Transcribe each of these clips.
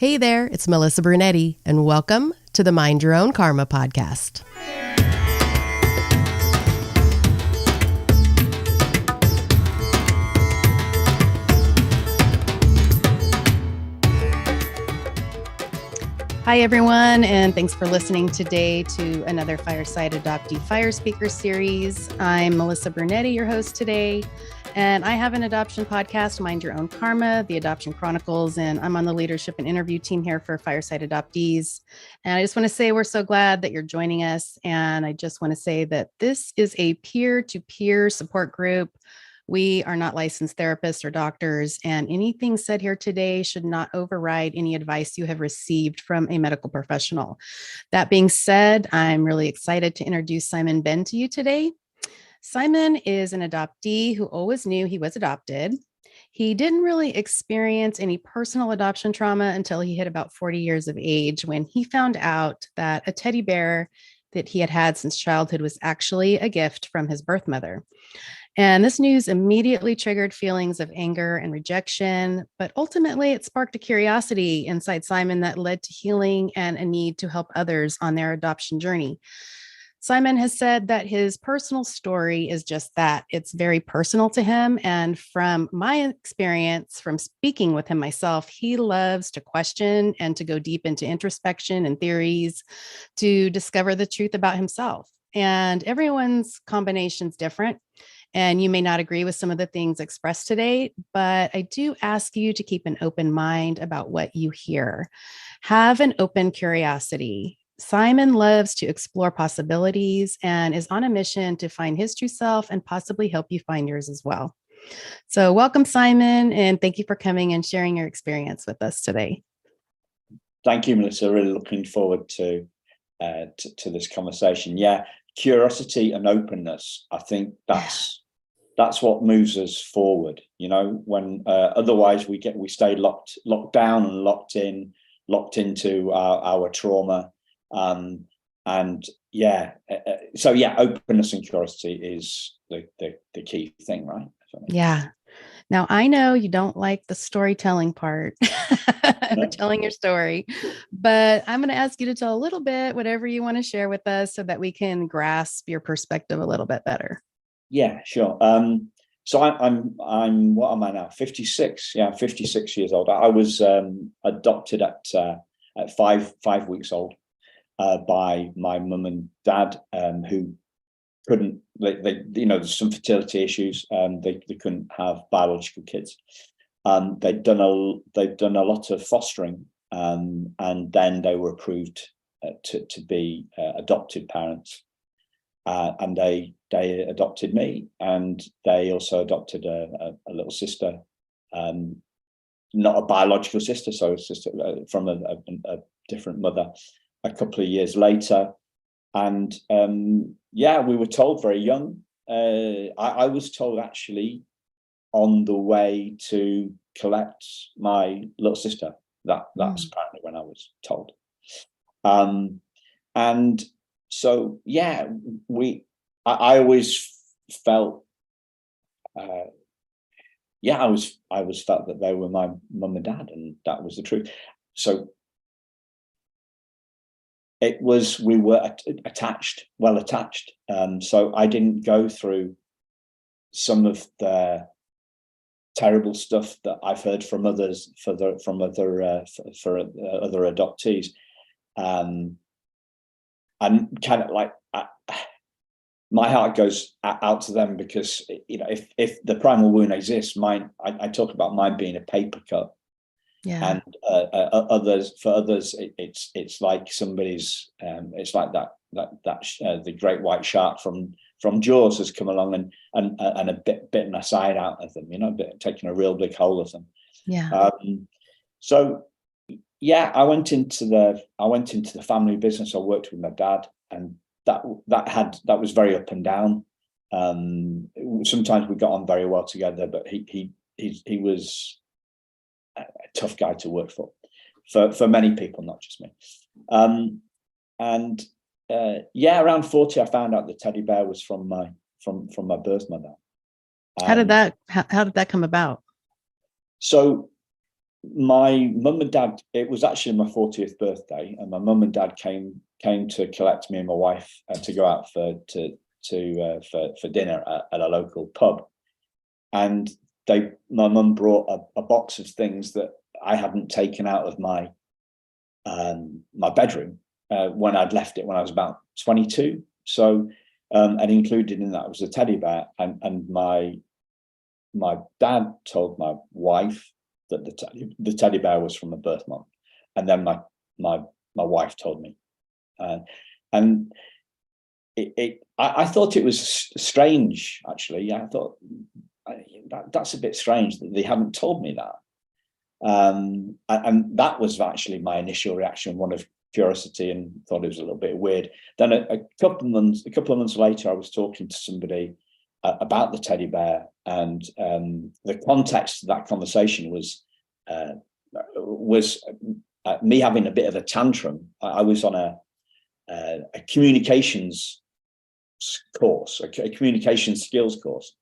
Hey there, it's Melissa Brunetti, and welcome to the Mind Your Own Karma podcast. Hi, everyone, and thanks for listening today to another Fireside Adoptee Fire Speaker series. I'm Melissa Brunetti, your host today, and I have an adoption podcast, Mind Your Own Karma, the Adoption Chronicles, and I'm on the leadership and interview team here for Fireside Adoptees. And I just want to say we're so glad that you're joining us, and I just want to say that this is a peer-to-peer support group. We are not licensed therapists or doctors, and anything said here today should not override any advice you have received from a medical professional. That being said, I'm really excited to introduce Simon Ben to you today. Simon is an adoptee who always knew he was adopted. He didn't really experience any personal adoption trauma until he hit about 40 years of age, when he found out that a teddy bear that he had had since childhood was actually a gift from his birth mother. And this news immediately triggered feelings of anger and rejection, but ultimately it sparked a curiosity inside Simon that led to healing and a need to help others on their adoption journey. Simon has said that his personal story is just that. It's very personal to him. And from my experience, from speaking with him myself, he loves to question and to go deep into introspection and theories to discover the truth about himself. And everyone's combination is different. And you may not agree with some of the things expressed today, but I do ask you to keep an open mind about what you hear. Have an open curiosity. Simon loves to explore possibilities and is on a mission to find his true self and possibly help you find yours as well. So welcome, Simon, and thank you for coming and sharing your experience with us today. Thank you, Melissa. Really looking forward to this conversation. Yeah, curiosity and openness. I think that's what moves us forward. You know, when otherwise we stay locked down and locked into our trauma. Openness and curiosity is the key thing, right? Yeah. Now, I know you don't like the storytelling part, telling your story, but I'm going to ask you to tell a little bit, whatever you want to share with us, so that we can grasp your perspective a little bit better. Yeah, sure. So I'm what am I now? 56. Yeah, 56 years old. I was adopted at 5 weeks old by my mum and dad, who couldn't. There's some fertility issues. They couldn't have biological kids. They've done a lot of fostering, and then they were approved to be adopted parents. And they adopted me, and they also adopted a little sister, not a biological sister, so a sister from a different mother, a couple of years later. And we were told very young. I was told actually on the way to collect my little sister. That's apparently when I was told. And so, yeah, I always felt, I always felt that they were my mum and dad, and that was the truth. So we were well attached. So I didn't go through some of the terrible stuff that I've heard from others, for other adoptees. And kind of like, my heart goes out to them, because if the primal wound exists, I talk about mine being a paper cut. Yeah. And for others, it's like somebody's. It's like that the great white shark from Jaws has come along and a bitten a side out of them. Taking a real big hold of them. Yeah. So. Yeah, I went into the family business. I worked with my dad, and that was very up and down. Sometimes we got on very well together, but he was a tough guy to work for many people, not just me. Around 40, I found out the teddy bear was from my birth mother. How did that come about? So my mum and dad, it was actually my 40th birthday, and my mum and dad came to collect me and my wife to go out for dinner at a local pub. And my mum brought a box of things that I hadn't taken out of my bedroom when I'd left it when I was about 22. So, and included in that was a teddy bear, and my dad told my wife that the teddy bear was from my birth month, and then my wife told me, and I thought it was strange. Actually, I thought that's a bit strange that they hadn't told me that, and that was actually my initial reaction, one of curiosity, and thought it was a little bit weird. Then a couple of months later, I was talking to somebody about the teddy bear, and the context of that conversation was me having a bit of a tantrum. I was on a communications course, a communication skills course.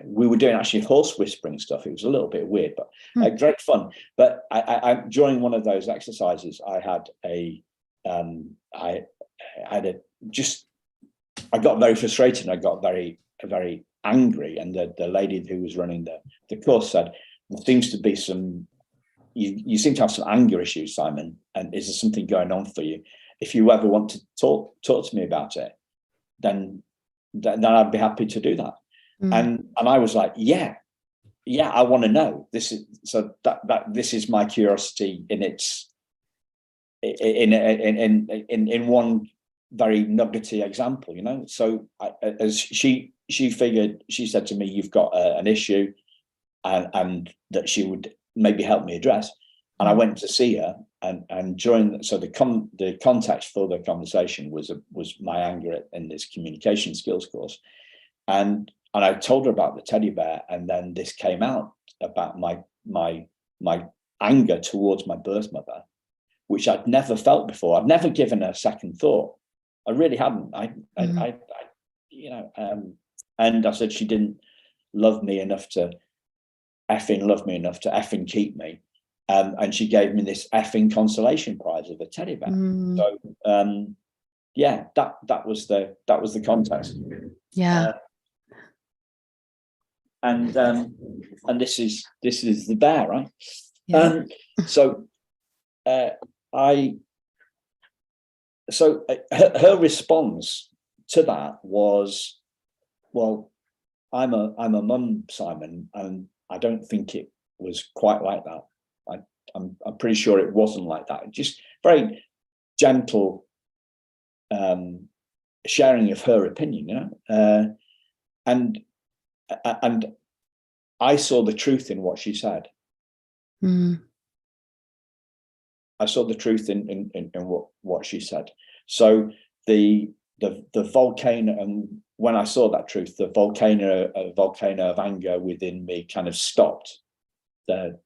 We were doing actually horse whispering stuff. It was a little bit weird, but great fun. But I during one of those exercises, I got very frustrated. I got very angry, and the lady who was running the course said, "There seems to be you seem to have some anger issues, Simon, and is there something going on for you? If you ever want to talk to me about it, then I'd be happy to do that." And I was like, yeah, I want to know. This is my curiosity in one very nuggety example, So as she figured, she said to me, "You've got an issue," and that she would maybe help me address. And I went to see her, and during the context for the conversation was my anger in this communication skills course, and I told her about the teddy bear, and then this came out about my anger towards my birth mother, which I'd never felt before. I'd never given her a second thought. I really hadn't. And I said she didn't love me enough to effing keep me. And she gave me this effing consolation prize of a teddy bear. So that was the context. Yeah. And this is the bear, right? Yeah. Her response to that was, "Well, I'm a mum, Simon, and I don't think it was quite like that. I'm pretty sure it wasn't like that." Just very gentle sharing of her opinion, and I saw the truth in what she said. I saw the truth in what she said. So the volcano, and when I saw that truth, the volcano of anger within me kind of stopped. The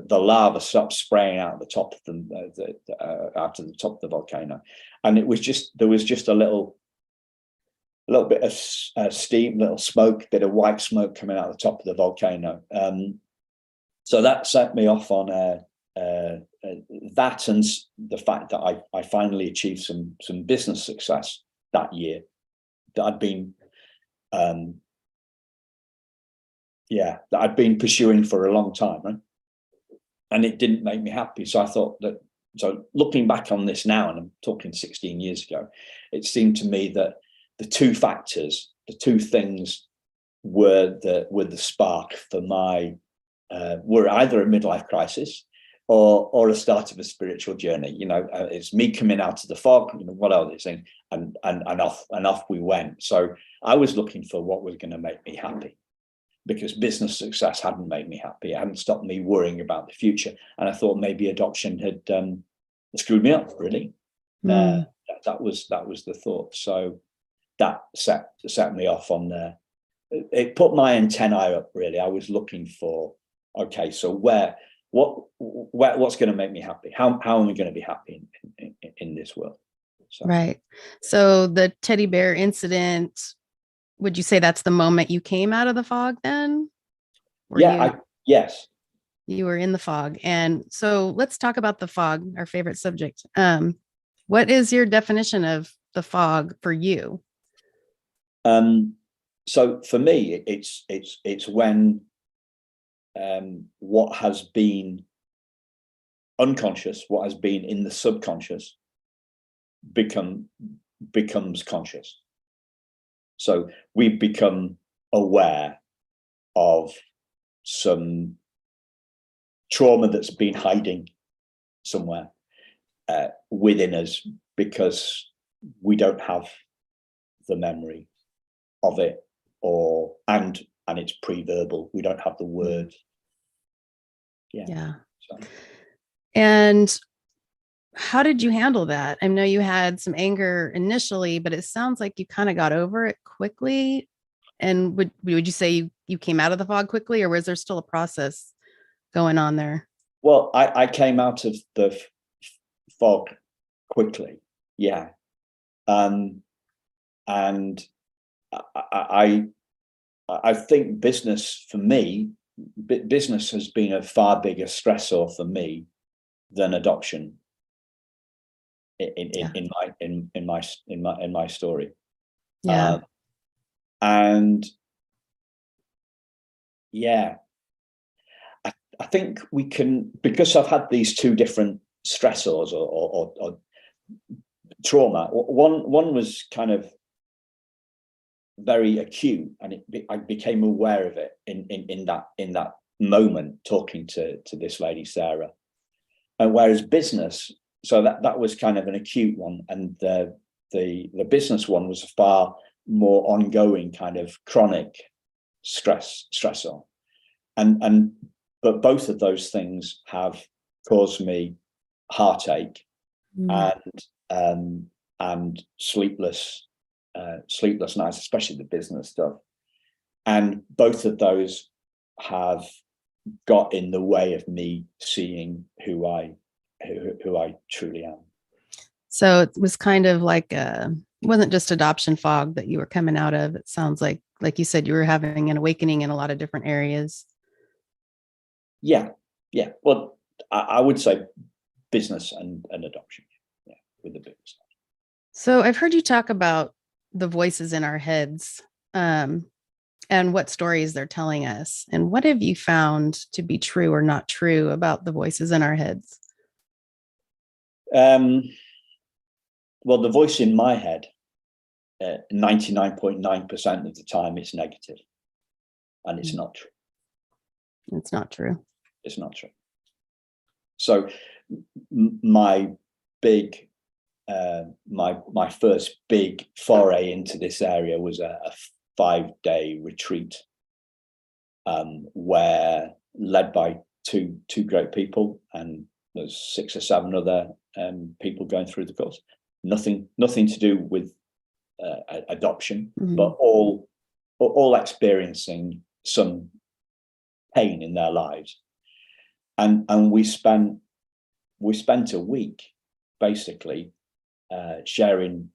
lava stopped spraying out the top of out of the top of the volcano, and there was just a little bit of steam, little smoke, bit of white smoke coming out the top of the volcano. So that set me off on that, and the fact that I finally achieved some business success that year that I'd been that I'd been pursuing for a long time, right? And it didn't make me happy. So I thought that. So looking back on this now, and I'm talking 16 years ago, it seemed to me that the two factors, the two things, were the spark for my were either a midlife crisis or a start of a spiritual journey. It's me coming out of the fog. What are these things? And off we went. So I was looking for what was going to make me happy, because business success hadn't made me happy. It hadn't stopped me worrying about the future. And I thought maybe adoption had screwed me up, really. That was the thought. So that set me off on there. It put my antennae up, really. I was looking for, okay, so what's going to make me happy? How am I going to be happy in this world? So. Right. So the teddy bear incident, would you say that's the moment you came out of the fog then? Yes. You were in the fog. And so let's talk about the fog, our favorite subject. What is your definition of the fog for you? So for me, it's when what has been unconscious, what has been in the subconscious, becomes conscious. So we become aware of some trauma that's been hiding somewhere within us because we don't have the memory of it, and it's pre-verbal. We don't have the words. Yeah. So. And how did you handle that? I know you had some anger initially, but it sounds like you kind of got over it quickly. And would you say you came out of the fog quickly, or was there still a process going on there? Well, I came out of the fog quickly. Yeah. And I think business for me, business has been a far bigger stressor for me than adoption in my story. Yeah. And yeah, I think we can, because I've had these two different stressors or trauma. One was kind of very acute, and I became aware of it in that moment talking to this lady Sarah. And whereas business, so that was kind of an acute one, and the business one was a far more ongoing kind of chronic stressor, but both of those things have caused me heartache and sleepless nights, especially the business stuff. And both of those have got in the way of me seeing who I truly am. So it was kind of like it wasn't just adoption fog that you were coming out of. It sounds like you said, you were having an awakening in a lot of different areas. Yeah. Well, I would say business and adoption. Yeah, with the business. So I've heard you talk about the voices in our heads, and what stories they're telling us. And what have you found to be true or not true about the voices in our heads? Well, the voice in my head, 99.9% of the time, it's negative, and it's not true. It's not true. It's not true. So my big, my first big foray into this area was a 5-day retreat, where led by two great people, and there's 6 or 7 other people going through the course. Nothing to do with adoption, but all experiencing some pain in their lives, and we spent a week basically sharing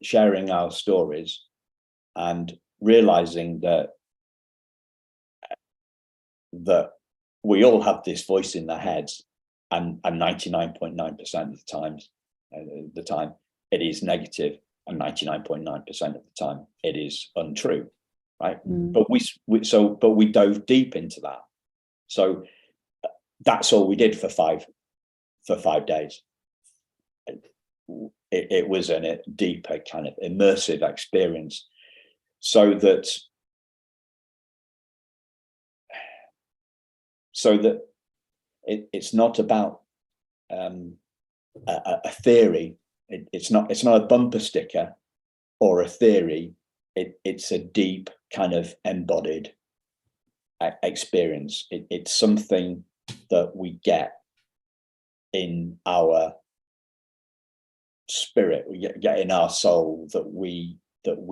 our stories and realizing that we all have this voice in their heads, and 99.9% of the time it is negative, and 99.9% of the time it is untrue, right? But we dove deep into that. So that's all we did for 5 days. It was a deeper kind of immersive experience, so that it's not about a theory. It's not a bumper sticker or a theory. It's a deep kind of embodied experience. It's something that we get in our spirit, we get in our soul, that we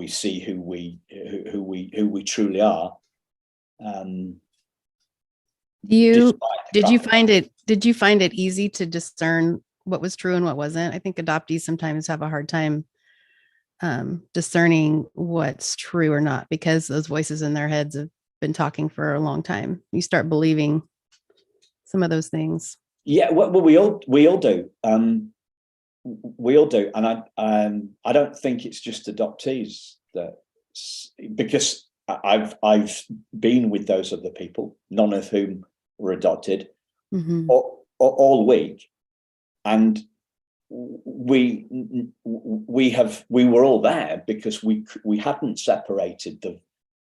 see who we truly are. Did you find it easy to discern what was true and what wasn't? I think adoptees sometimes have a hard time discerning what's true or not, because those voices in their heads have been talking for a long time. You start believing some of those things. Yeah, well, we all do. We all do, and I don't think it's just adoptees that, because I've been with those other people, none of whom were adopted, all week, and we were all there because we hadn't separated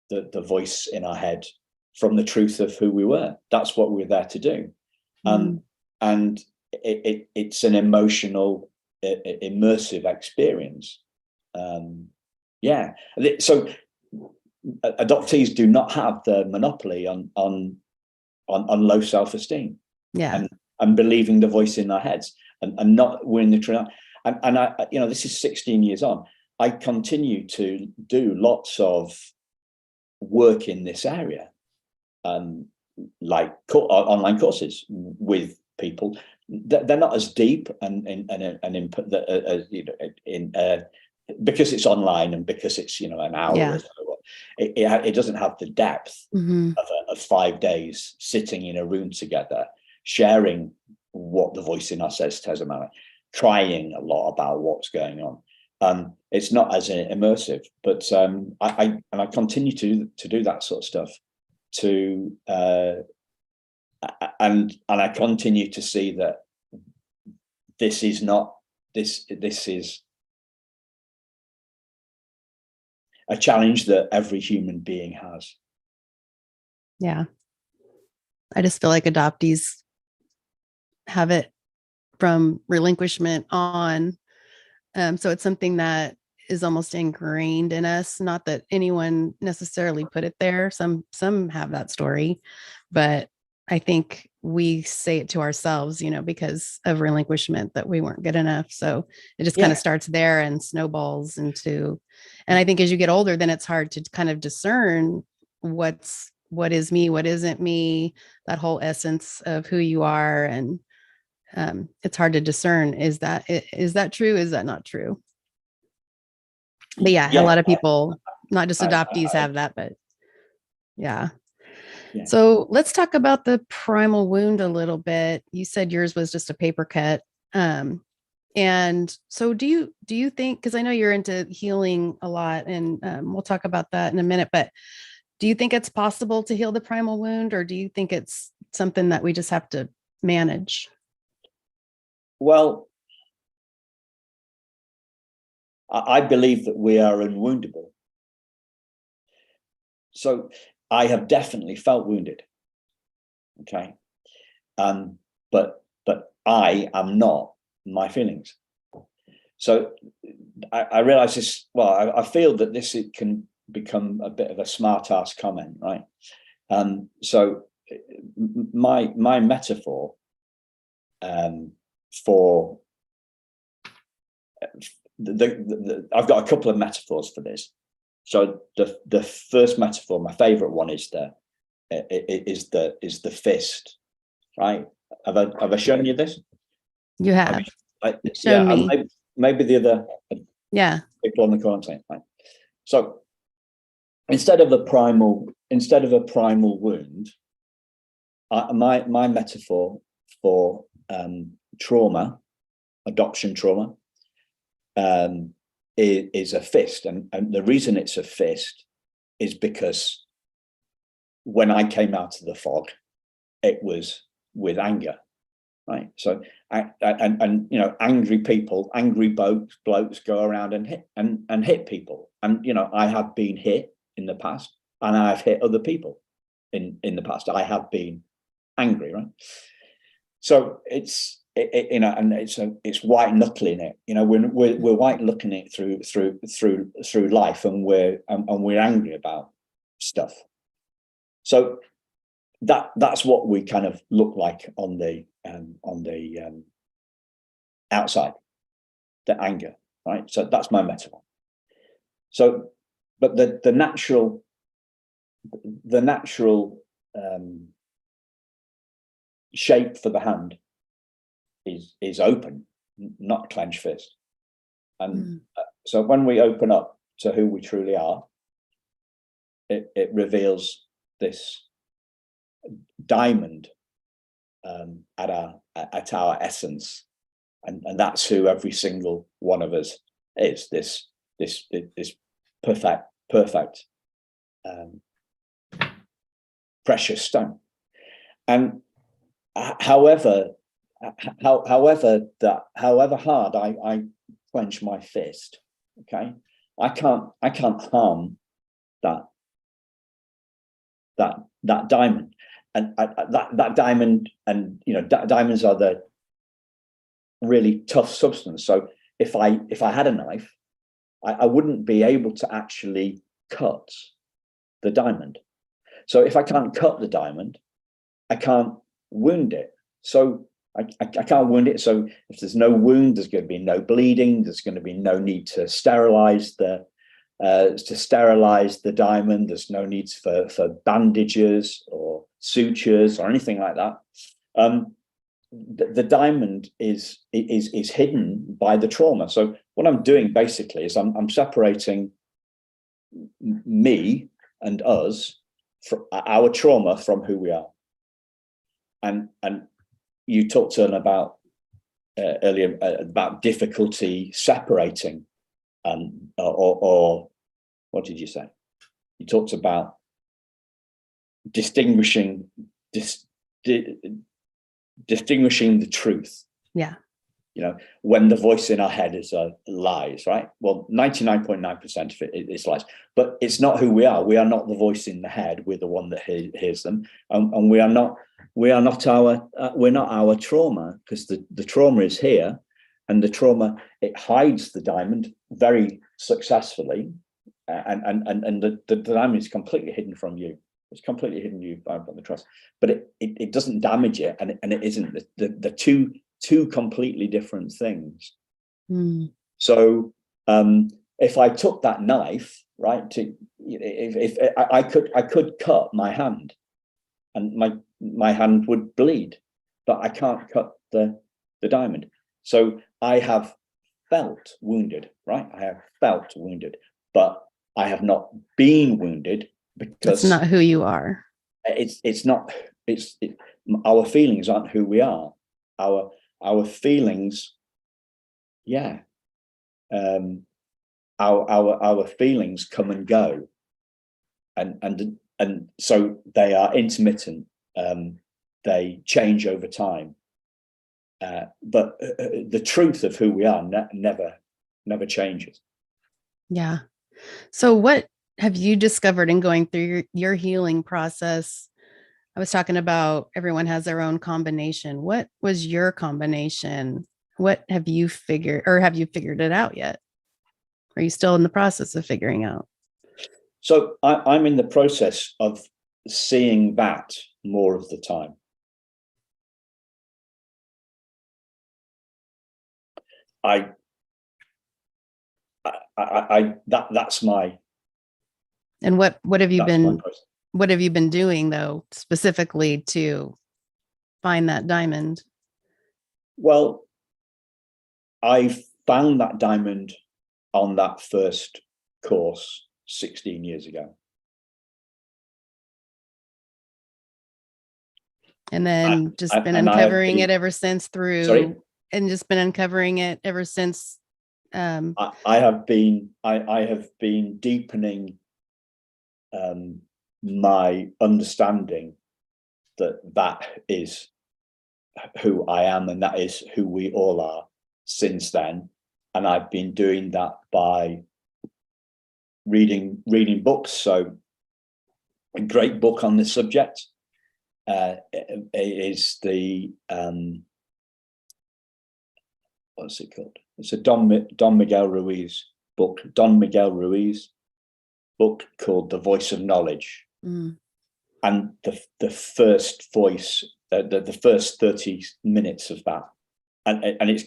the voice in our head from the truth of who we were. That's what we were there to do. And it's an emotional, immersive experience. So adoptees do not have the monopoly on low self-esteem, and believing the voice in their heads, and not winning the truth. And I, this is 16 years on. I continue to do lots of work in this area, like online courses with people. They're not as deep and input because it's online and because it's an hour. Yeah. Or so. It doesn't have the depth of 5 days sitting in a room together, sharing what the voice in us says to us about it, crying a lot about what's going on. It's not as immersive, but I continue to do that sort of stuff. And I continue to see that this is a challenge that every human being has. Yeah. I just feel like adoptees have it from relinquishment on. So it's something that is almost ingrained in us. Not that anyone necessarily put it there. Some have that story, but I think we say it to ourselves, because of relinquishment, that we weren't good enough. So it just kind of starts there and snowballs into, and I think as you get older, then it's hard to kind of discern what is me, what isn't me, that whole essence of who you are. And it's hard to discern. Is that true? Is that not true? But a lot of people, not just adoptees, have that, but yeah. So let's talk about the primal wound a little bit. You said yours was just a paper cut. And so do you think, because I know you're into healing a lot, and we'll talk about that in a minute, but do you think it's possible to heal the primal wound, or do you think it's something that we just have to manage? Well, I believe that we are unwoundable. So I have definitely felt wounded. Okay. But I am not my feelings. So I realize this. Well, I feel that it can become a bit of a smart ass comment, right? So my metaphor for I've got a couple of metaphors for this. So the first metaphor, my favorite one, is the fist, right? Have I shown you this? You have. Shown me. Maybe the other people on the content, right? So instead of a primal wound, my metaphor for trauma, adoption trauma, is a fist, and the reason it's a fist is because when I came out of the fog, it was with anger, right? So angry people, angry blokes go around and hit people, and I have been hit in the past, and I've hit other people in the past. I have been angry, right? So it's white knuckling it. We're white knuckling it through life, and we're angry about stuff. So that's what we kind of look like on the outside, the anger, right? So that's my metaphor. So, but the natural shape for the hand is open, not clenched fist. And so when we open up to who we truly are, it reveals this diamond at our essence, and that's who every single one of us is. This perfect precious stone. And however hard I clench my fist, okay, I can't harm that diamond. And that diamond, and diamonds are the really tough substance. So if I had a knife, I wouldn't be able to actually cut the diamond. So if I can't cut the diamond, I can't wound it. So I can't wound it. So if there's no wound, there's going to be no bleeding. There's going to be no need to sterilize the diamond. There's no need for bandages or sutures or anything like that. The diamond is hidden by the trauma. So what I'm doing basically is I'm separating me and us, from our trauma, from who we are. And you talked to about earlier about difficulty separating, or what did you say? You talked about distinguishing the truth. Yeah. When the voice in our head is lies, right? Well, 99.9% of it is lies, but it's not who we are. We are not the voice in the head. We're the one that hears them, and we're not our trauma, because the trauma is here, and the trauma, it hides the diamond very successfully, and the diamond is completely hidden from you. It's completely hidden you by the trust, but it doesn't damage it, and it isn't. The two completely different things. So if I took that knife, right, if I could cut my hand, and my hand would bleed, but I can't cut the diamond. So I have felt wounded, right? I have felt wounded, but I have not been wounded, because that's not who you are. Our feelings aren't who we are. Our feelings, our feelings come and go, and so they are intermittent. They change over time, but the truth of who we are never changes. Yeah. So what have you discovered in going through your healing process? I was talking about everyone has their own combination. What was your combination? What have you figured, or have you figured it out yet? Are you still in the process of figuring out? So I'm in the process of seeing that more of the time. That's my. And what have you been doing, though, specifically to find that diamond? Well, I found that diamond on that first course 16 years ago. And then been uncovering it ever since through. Sorry? And just been uncovering it ever since. I have been deepening my understanding that is who I am, and that is who we all are since then. And I've been doing that by reading books. So a great book on this subject is the what's it called? It's a Don Miguel Ruiz book. Don Miguel Ruiz book called The Voice of Knowledge. And the first voice, the first 30 minutes of that, and it's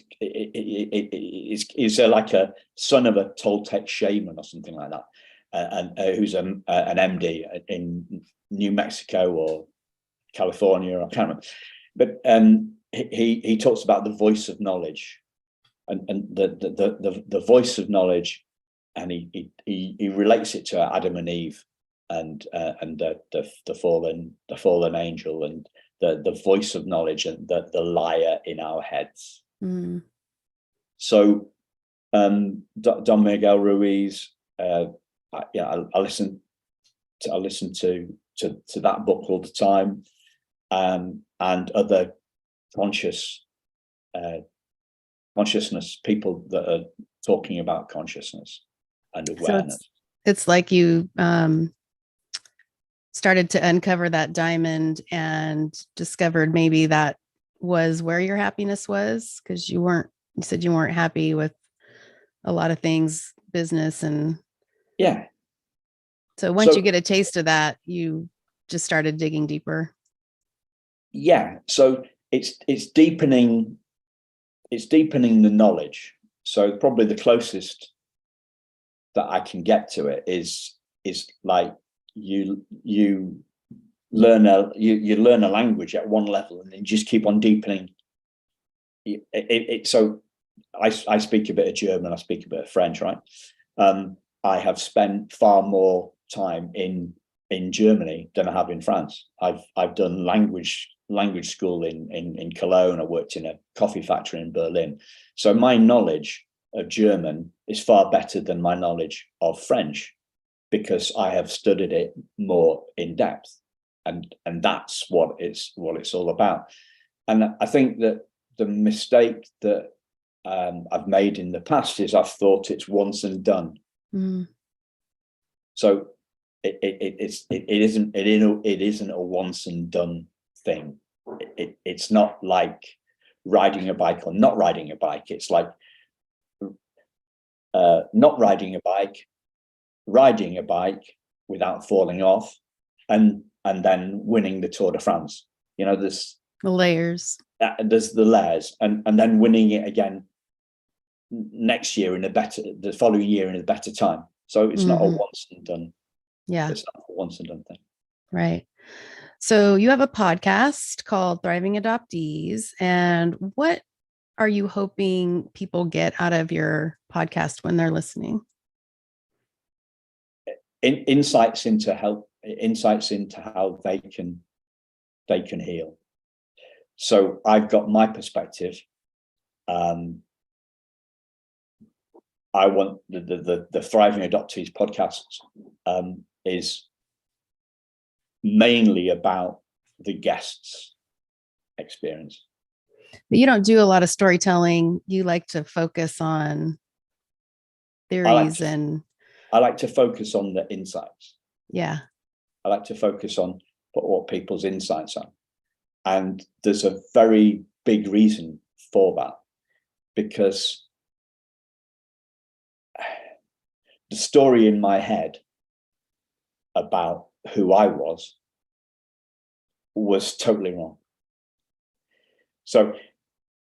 like a son of a Toltec shaman or something like that, and who's an MD in New Mexico or California, I can't remember, but he talks about the voice of knowledge, and the voice of knowledge, and he relates it to Adam and Eve, and the fallen angel, and the voice of knowledge and the liar in our heads. Mm. So Don Miguel Ruiz, I listen to that book all the time, and other consciousness people that are talking about consciousness and awareness. So it's like you started to uncover that diamond and discovered maybe that was where your happiness was, because you said you weren't happy with a lot of things, business and so once you get a taste of that, you just started digging deeper. So it's deepening the knowledge. So probably the closest that I can get to it is like you learn a language at one level and then just keep on deepening it. So I speak a bit of German, I speak a bit of French, right? I have spent far more time in Germany than I have in France. I've done language school in Cologne. I worked in a coffee factory in Berlin. So my knowledge of German is far better than my knowledge of French, because I have studied it more in depth, and that's what it's all about. And I think that the mistake that I've made in the past is I've thought it's once and done. Mm. So it isn't a once and done thing. It's not like riding a bike or not riding a bike. It's like not riding a bike, riding a bike without falling off, and then winning the Tour de France. There's The layers. There's the layers, and then winning it again next year the following year in a better time. So it's not a once and done. Yeah. It's not a once and done thing. Right. So you have a podcast called Thriving Adoptees. And what are you hoping people get out of your podcast when they're listening? Insights into how they can heal. So I've got my perspective. I want the Thriving Adoptees podcast is mainly about the guests' experience. But you don't do a lot of storytelling. You like to focus on theories I like to focus on the insights. Yeah. I like to focus on what people's insights are. And there's a very big reason for that, because the story in my head about who I was totally wrong. So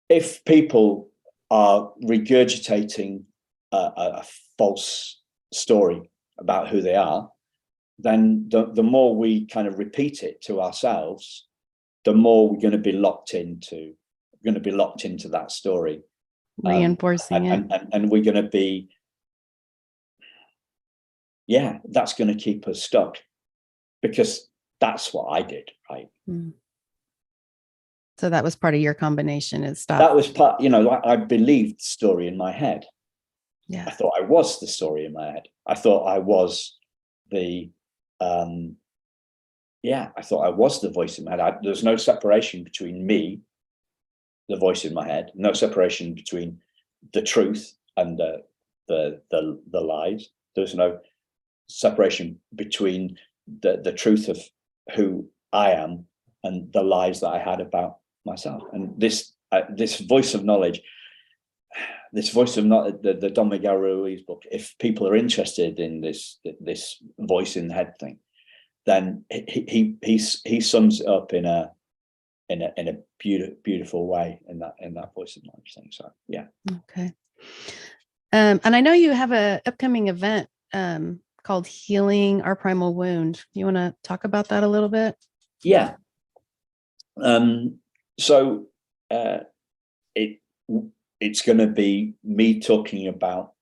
if people are regurgitating a false story about who they are, then the more we kind of repeat it to ourselves, the more we're going to be locked into that story, reinforcing it, and we're going to be, that's going to keep us stuck, because that's what I did, right? So that was part of your combination. That was part, I believed the story in my head. Yeah. I thought I was the story in my head. I thought I was I thought I was the voice in my head. There's no separation between me, the voice in my head, no separation between the truth and the lies. There's no separation between the truth of who I am and the lies that I had about myself. And this voice of knowledge, the Don Miguel Ruiz book, if people are interested in this voice in the head thing, then he sums it up in a beautiful way in that voice of knowledge thing. So yeah. Okay. And I know you have a upcoming event called Healing Our Primal Wound. You want to talk about that a little bit? Yeah. So it's going to be me talking about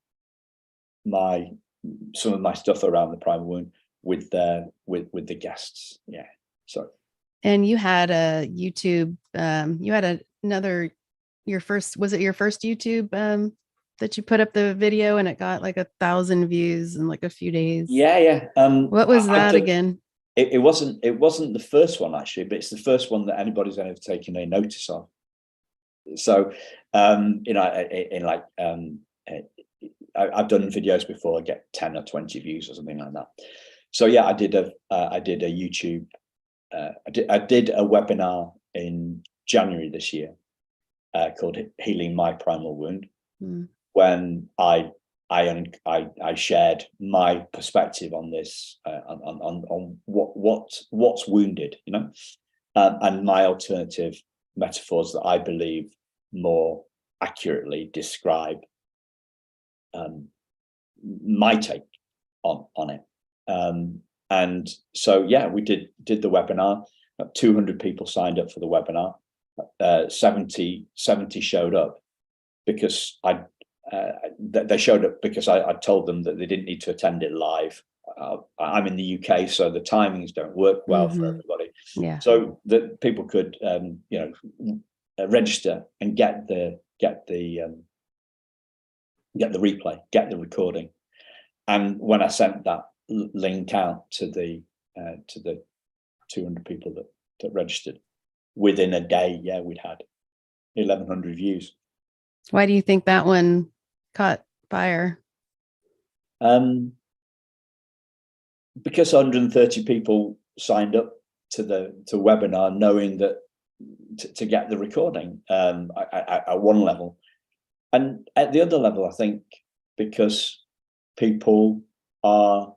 some of my stuff around the primal wound with the guests. Yeah. So. And you had a YouTube, you had your first YouTube that you put up the video and it got like 1,000 views in like a few days? Yeah. What was that again? It wasn't the first one actually, but it's the first one that anybody's ever taken a notice of. So, I've done videos before, I get 10 or 20 views or something like that. So yeah, I did a YouTube. I did a webinar in January this year called "Healing My Primal Wound," when I shared my perspective on this, on what's wounded, and my alternative metaphors that I believe more accurately describe my take on it. And so yeah, we did the webinar. 200 people signed up for the webinar. 70 showed up because they showed up because I told them that they didn't need to attend it live. I'm in the UK, so the timings don't work well for everybody. Yeah. So that people could register and get the replay, get the recording. And when I sent that link out to the 200 people that registered, within a day, yeah, we'd had 1,100 views. Why do you think that one caught fire? Because 130 people signed up to the webinar, knowing that to get the recording at one level, and at the other level, I think because people are.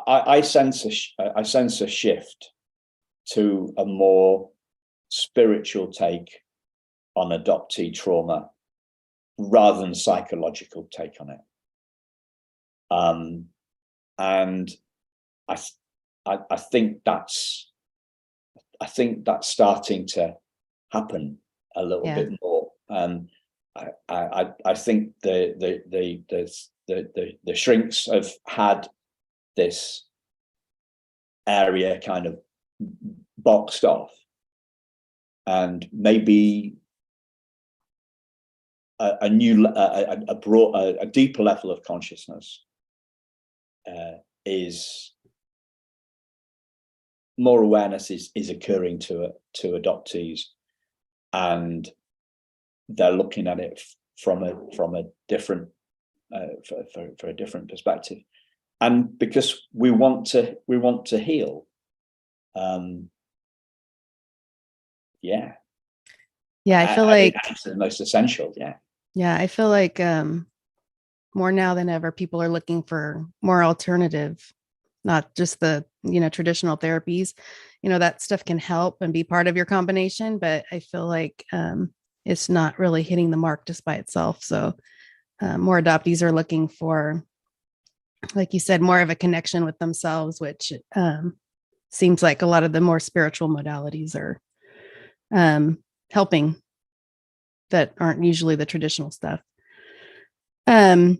I sense a shift to a more spiritual take on adoptee trauma rather than psychological take on it. And I think that's starting to happen a little bit more. I think the shrinks have had this area kind of boxed off, and maybe a deeper level of consciousness is more awareness is occurring to adoptees, and they're looking at it from a different for a different perspective. And because we want to heal. I feel like that's the most essential. I feel like more now than ever, people are looking for more alternative, not just the traditional therapies. That stuff can help and be part of your combination, but I feel like it's not really hitting the mark just by itself. So more adoptees are looking for, like you said, more of a connection with themselves, which seems like a lot of the more spiritual modalities are helping that aren't usually the traditional stuff. So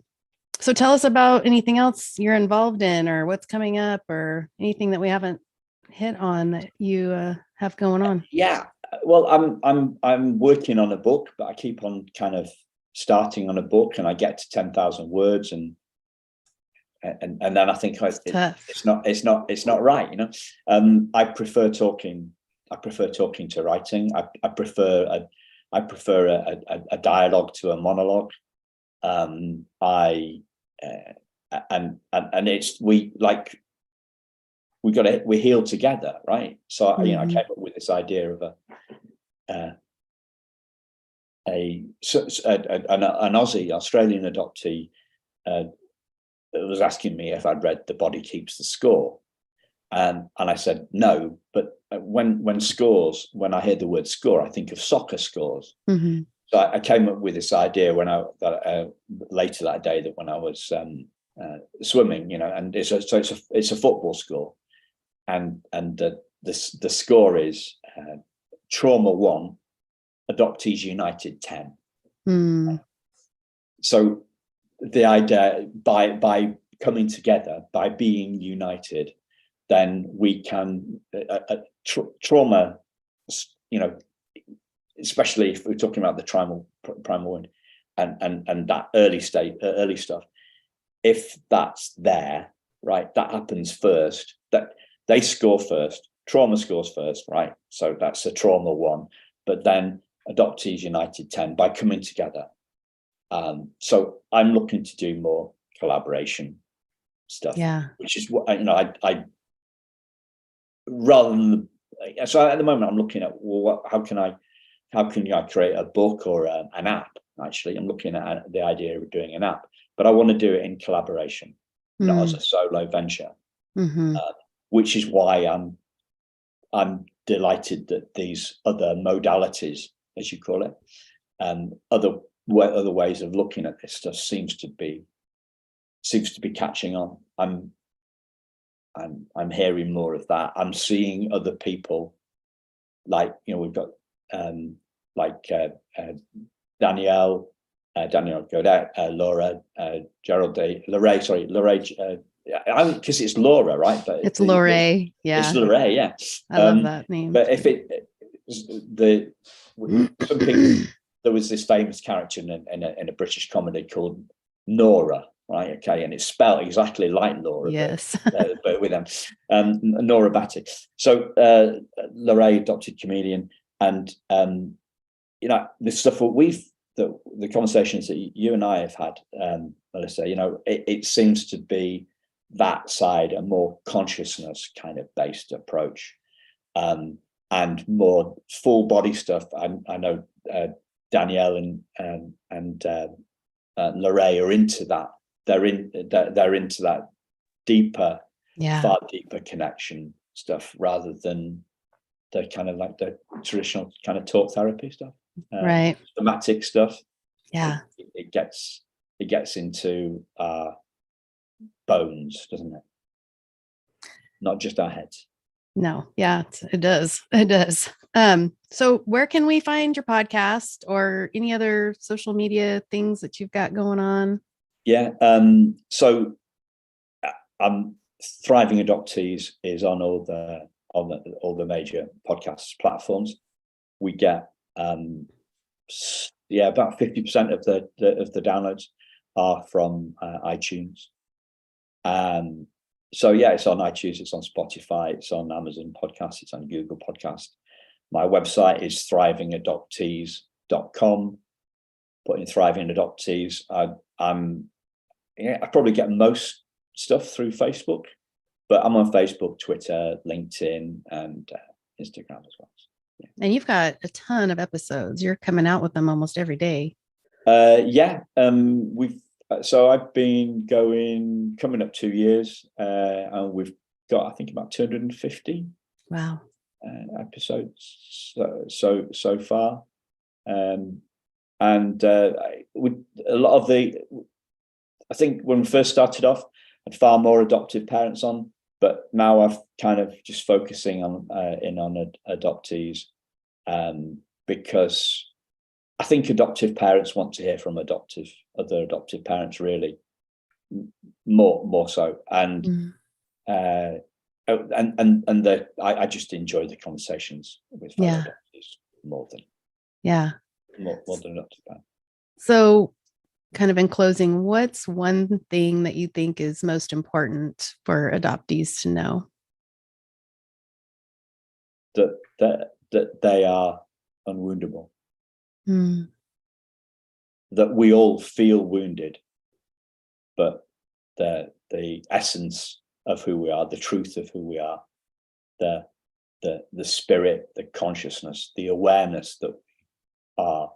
tell us about anything else you're involved in, or what's coming up, or anything that we haven't hit on that you have going on. Yeah, well, I'm working on a book, but I keep on kind of starting on a book, and I get to 10,000 words, and then I think it's not right. I prefer talking to writing. I prefer a dialogue to a monologue. And it's we heal together, right? So I came up with this idea of an Australian adoptee was asking me if I'd read The Body Keeps the Score, and I said no, but when I hear the word score, I think of soccer scores. So I came up with this idea later that day, that when I was swimming, and it's a football score, and the score is trauma 1, adoptees united 10. So the idea, by coming together, by being united, then we can trauma, especially if we're talking about the primal wound and that early stuff. If that's there, right, that happens first. That they score first. Trauma scores first, right? So that's a trauma 1. But then Adoptees United 10 by coming together. So I'm looking to do more collaboration stuff. Yeah. Which is what I rather than so at the moment I'm looking at, well, how can I create a book or an app? Actually, I'm looking at the idea of doing an app, but I want to do it in collaboration, not as a solo venture. Which is why I'm delighted that these other modalities, as you call it, other ways of looking at this stuff seems to be catching on. I'm hearing more of that. I'm seeing other people, like we've got Danielle Godet, Laura, Lorraine, because it's Laura, right? But it's Lorraine. Yeah, it's Lorraine. Yeah, I love that name. But if some people, there was this famous character in a British comedy called Nora, right? Okay, and it's spelled exactly like Laura. Yes, but with them, Nora Batty. So Lorraine, adopted comedian, and the stuff that the conversations that you and I have had, Melissa, it seems to be that side, a more consciousness kind of based approach, and more full body stuff. I know Danielle and Lorraine are into that. They're into that deeper, far deeper connection stuff, rather than the kind of like the traditional kind of talk therapy stuff, right? Somatic stuff. Yeah, it gets into our bones, doesn't it? Not just our heads. No, yeah, it does. It does. So where can we find your podcast or any other social media things that you've got going on? Yeah. So Thriving Adoptees is on all the major podcast platforms. We get about 50% of the downloads are from iTunes. So yeah, it's on iTunes, it's on Spotify, it's on Amazon Podcasts, it's on Google Podcast. My website is thrivingadoptees.com. Put in Thriving Adoptees. I probably get most stuff through Facebook, but I'm on Facebook, Twitter, LinkedIn, and Instagram as well. Yeah. And you've got a ton of episodes. You're coming out with them almost every day. So I've been coming up 2 years, and we've got, I think, about 250 episodes so far, and with a lot of I think when we first started off, I had far more adoptive parents on, but now I've kind of just focusing on adoptees, because I think adoptive parents want to hear from other adoptive parents, really, more so, and I just enjoy the conversations with fellow adoptees more than adoptive parents. So, kind of in closing, what's one thing that you think is most important for adoptees to know? That they are unwoundable. That we all feel wounded, but the essence of who we are, the truth of who we are, the spirit, the consciousness, the awareness that we are,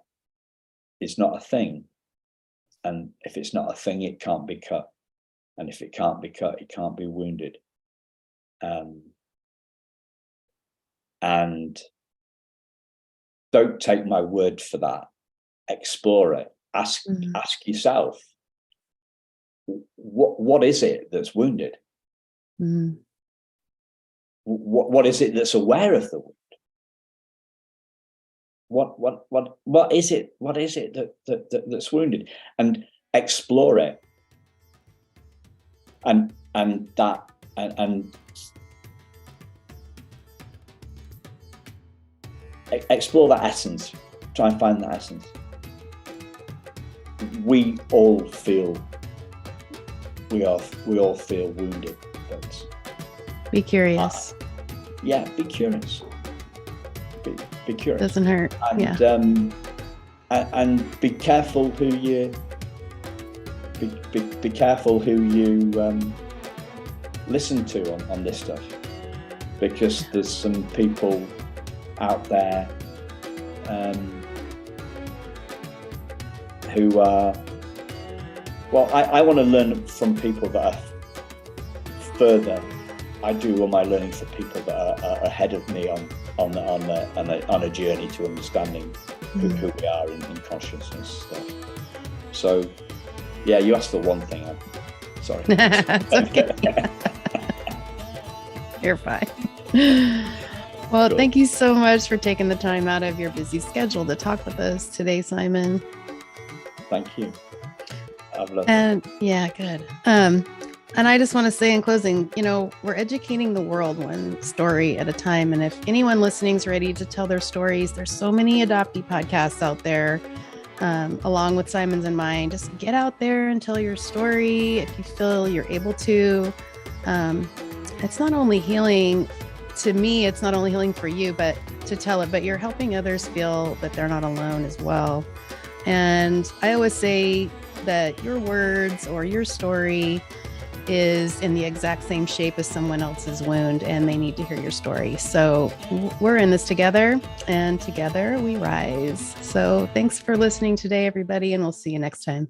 is not a thing. And if it's not a thing, it can't be cut. And if it can't be cut, it can't be wounded. And don't take my word for that. Explore it. Ask yourself, what is it that's wounded? What is it that's aware of the wound? What is it? What is it that's wounded? And explore it. And explore that essence. Try and find that essence. We all feel wounded, but be curious. Be curious. Be curious. Doesn't hurt. And, and be careful who you be careful who you listen to on this stuff, because there's some people out there who are, well, I want to learn from people that are further. I do all my learning for people that are ahead of me on a journey to understanding who we are in consciousness stuff. So, yeah, you asked for one thing. Sorry. It's okay. You're fine. Well, Cool. Thank you so much for taking the time out of your busy schedule to talk with us today, Simon. Thank you. I've loved it. And yeah, good. And I just want to say in closing, we're educating the world one story at a time. And if anyone listening is ready to tell their stories, there's so many adoptee podcasts out there, along with Simon's and mine. Just get out there and tell your story if you feel you're able to. It's not only healing to me, it's not only healing for you, but to tell it, but you're helping others feel that they're not alone as well. And I always say that your words or your story is in the exact same shape as someone else's wound, and they need to hear your story. So we're in this together, and together we rise. So thanks for listening today, everybody, and we'll see you next time.